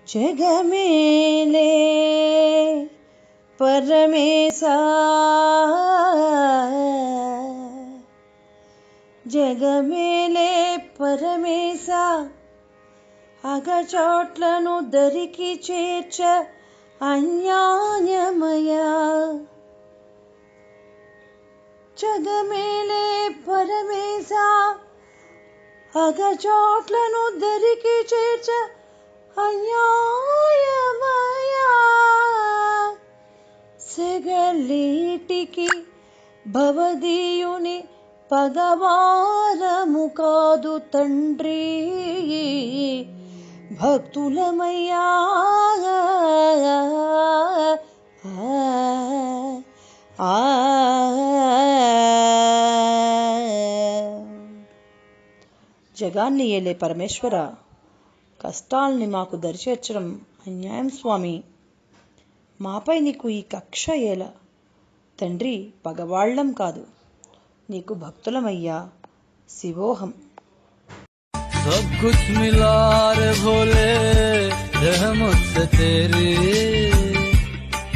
జగమేలే పరమేశా జగమేలే పరమేశా అగచోట్లను దరికి చేర్చ అన్యాయమయా జగమేలే పరమేశా అగచోట్లను దరికి చేర్చ అన్యాయమయా సెగలీటికి భవదీయుని పగవారము కాదు తండ్రి భక్తులమయ్యా జగాన్ని ఏలే పరమేశ్వర, కష్టాల్ని మాకు దరిచేర్చడం అన్యాయం స్వామి. మాపై నీకు ఈ కక్ష ఏలా తండ్రి? పగవాళ్లం కాదు, నీకు భక్తులమయ్యా. శివోహం. सब कुछ मिला रे भोले, रहमत से तेरी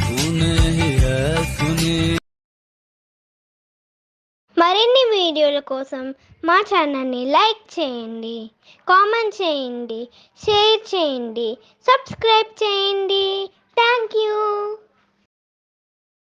तूने ही है सुनी. మరిన్ని వీడియోల కోసం మా ఛానల్ని లైక్ చేయండి, కామెంట్ చేయండి, షేర్ చేయండి, సబ్స్క్రైబ్ చేయండి. Thank you.